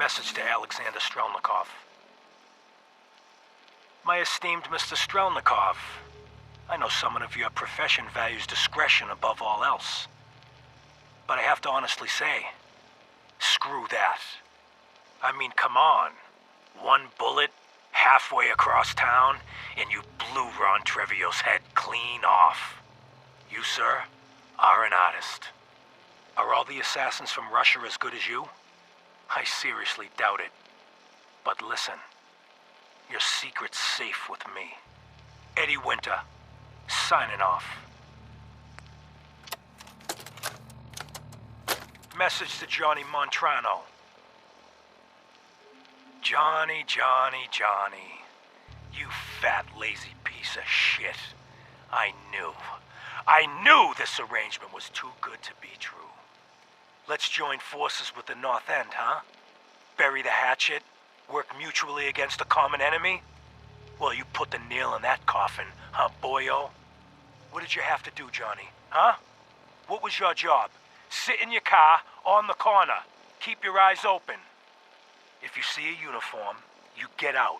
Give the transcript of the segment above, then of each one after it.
Message to Alexander Strelnikov. My esteemed Mr. Strelnikov, I know someone of your profession values discretion above all else. But I have to honestly say, screw that. I mean, come on. One bullet, halfway across town, and you blew Ron Treviot's head clean off. You, sir, are an artist. Are all the assassins from Russia as good as you? I seriously doubt it. But listen, your secret's safe with me. Eddie Winter, signing off. Message to Johnny Montrano. Johnny, you fat, lazy piece of shit. I knew this arrangement was too good to be true. Let's join forces with the North End, huh? Bury the hatchet? Work mutually against a common enemy? Well, you put the nail in that coffin, huh, boyo? What did you have to do, Johnny, huh? What was your job? Sit in your car, on the corner. Keep your eyes open. If you see a uniform, you get out.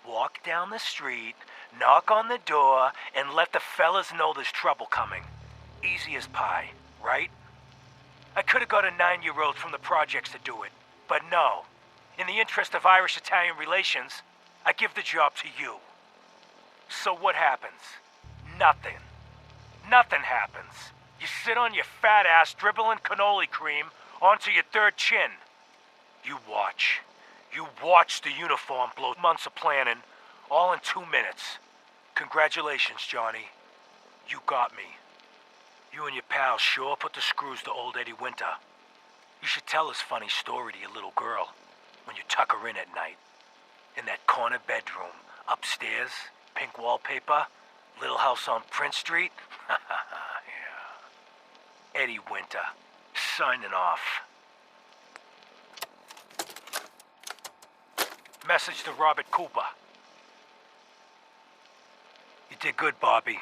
Walk down the street, knock on the door, and let the fellas know there's trouble coming. Easy as pie, right? I could have got a 9-year-old from the projects to do it, but no. In the interest of Irish-Italian relations, I give the job to you. So what happens? Nothing. Nothing happens. You sit on your fat ass dribbling cannoli cream onto your third chin. You watch. You watch the uniform blow months of planning, all in 2 minutes. Congratulations, Johnny. You got me. You and your pals sure put the screws to old Eddie Winter. You should tell this funny story to your little girl when you tuck her in at night. In that corner bedroom, upstairs, pink wallpaper, little house on Prince Street. Yeah. Eddie Winter, signing off. Message to Robert Cooper. You did good, Bobby.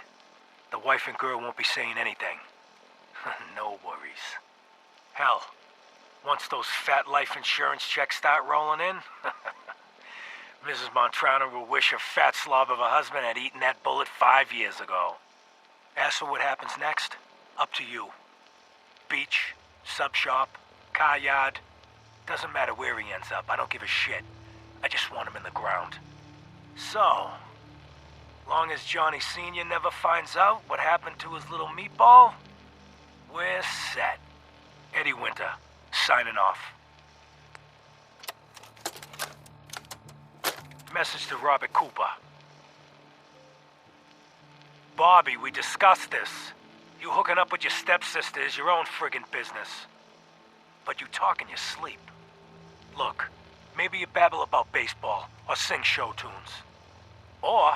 The wife and girl won't be saying anything. No worries. Hell, once those fat life insurance checks start rolling in, Mrs. Montrano will wish her fat slob of a husband had eaten that bullet 5 years ago. As for what happens next, up to you. Beach, sub shop, car yard, doesn't matter where he ends up, I don't give a shit. I just want him in the ground. So, long as Johnny Sr. never finds out what happened to his little meatball, we're set. Eddie Winter, signing off. Message to Robert Cooper. Bobby, we discussed this. You hooking up with your stepsister is your own friggin' business. But you talk in your sleep. Look, maybe you babble about baseball or sing show tunes. Or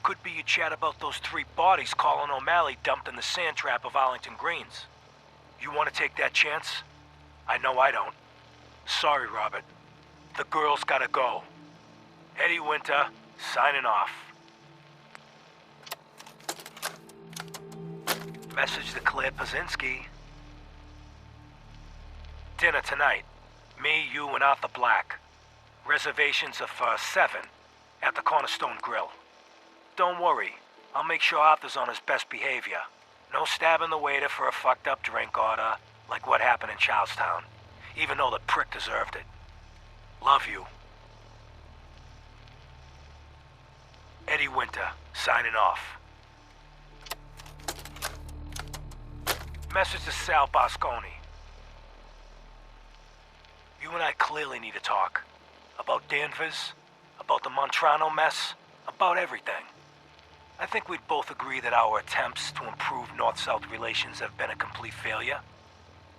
could be you chat about those 3 bodies Colin O'Malley dumped in the sand trap of Arlington Greens. You want to take that chance? I know I don't. Sorry, Robert. The girl's gotta go. Eddie Winter, signing off. Message to Claire Pazinski. Dinner tonight. Me, you, and Arthur Black. Reservations are for 7 at the Cornerstone Grill. Don't worry, I'll make sure Arthur's on his best behavior. No stabbing the waiter for a fucked up drink order, like what happened in Charlestown, even though the prick deserved it. Love you. Eddie Winter, signing off. Message to Sal Bosconi. You and I clearly need to talk. About Danvers, about the Montrano mess, about everything. I think we'd both agree that our attempts to improve North-South relations have been a complete failure.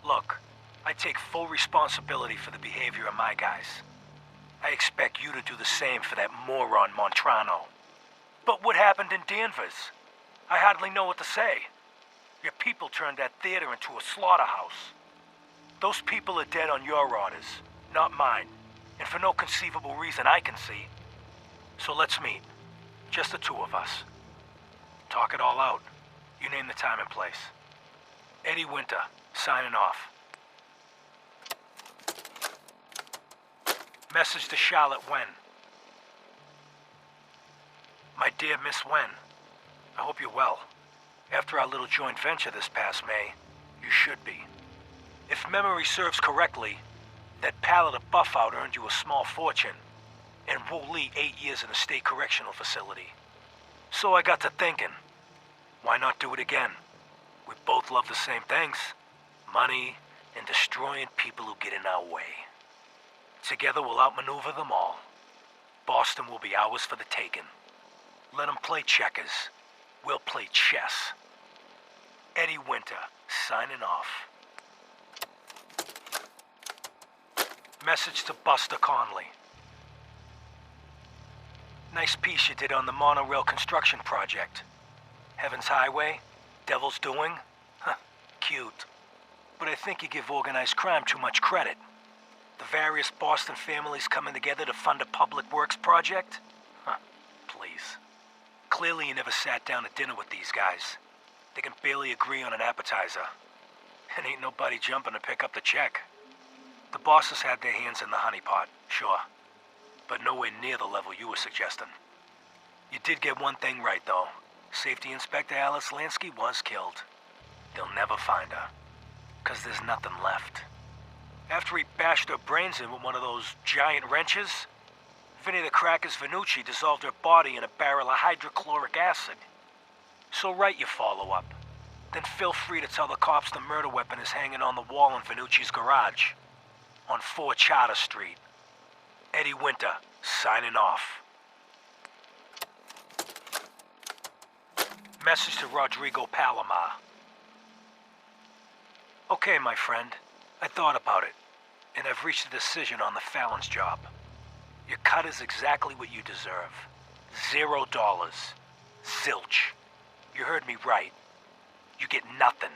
Look, I take full responsibility for the behavior of my guys. I expect you to do the same for that moron Montrano. But what happened in Danvers? I hardly know what to say. Your people turned that theater into a slaughterhouse. Those people are dead on your orders, not mine, and for no conceivable reason I can see. So let's meet, just the 2 of us. Talk it all out. You name the time and place. Eddie Winter, signing off. Message to Charlotte Wen. My dear Miss Wen, I hope you're well. After our little joint venture this past May, you should be. If memory serves correctly, that pallet of buff-out earned you a small fortune, and Wu Li 8 years in a state correctional facility. So I got to thinking, why not do it again? We both love the same things. Money and destroying people who get in our way. Together we'll outmaneuver them all. Boston will be ours for the taking. Let them play checkers. We'll play chess. Eddie Winter, signing off. Message to Buster Conley. Nice piece you did on the monorail construction project. Heaven's Highway, Devil's Doing. Huh, cute. But I think you give organized crime too much credit. The various Boston families coming together to fund a public works project? Huh, please. Clearly you never sat down to dinner with these guys. They can barely agree on an appetizer. And ain't nobody jumping to pick up the check. The bosses had their hands in the honeypot, sure. But nowhere near the level you were suggesting. You did get one thing right, though. Safety Inspector Alice Lansky was killed. They'll never find her. 'Cause there's nothing left. After he bashed her brains in with one of those giant wrenches, Vinny the Crackers Vanucci dissolved her body in a barrel of hydrochloric acid. So write your follow-up. Then feel free to tell the cops the murder weapon is hanging on the wall in Vanucci's garage. On 4 Charter Street. Eddie Winter, signing off. Message to Rodrigo Palomar. Okay, my friend. I thought about it, and I've reached a decision on the Fallon's job. Your cut is exactly what you deserve. $0. Zilch. You heard me right. You get nothing.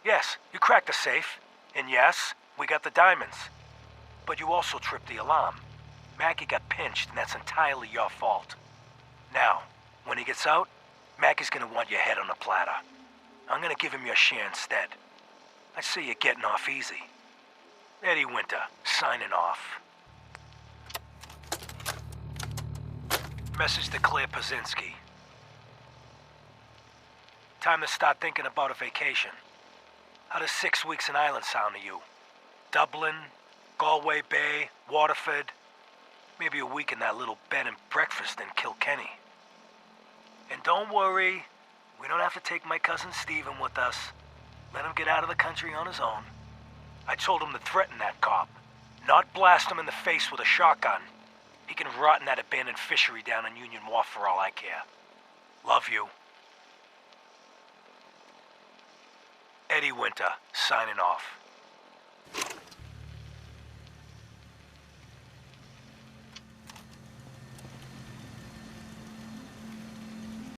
Yes, you cracked the safe, and yes, we got the diamonds. But you also tripped the alarm. Mackie got pinched, and that's entirely your fault. Now, when he gets out, Mackie's gonna want your head on a platter. I'm gonna give him your share instead. I see you getting off easy. Eddie Winter, signing off. Message to Claire Pazinski. Time to start thinking about a vacation. How does 6 weeks in Ireland sound to you? Dublin, Galway Bay, Waterford, maybe a week in that little bed and breakfast in Kilkenny. And don't worry, we don't have to take my cousin Stephen with us. Let him get out of the country on his own. I told him to threaten that cop, not blast him in the face with a shotgun. He can rot in that abandoned fishery down in Union Wharf for all I care. Love you. Eddie Winter, signing off.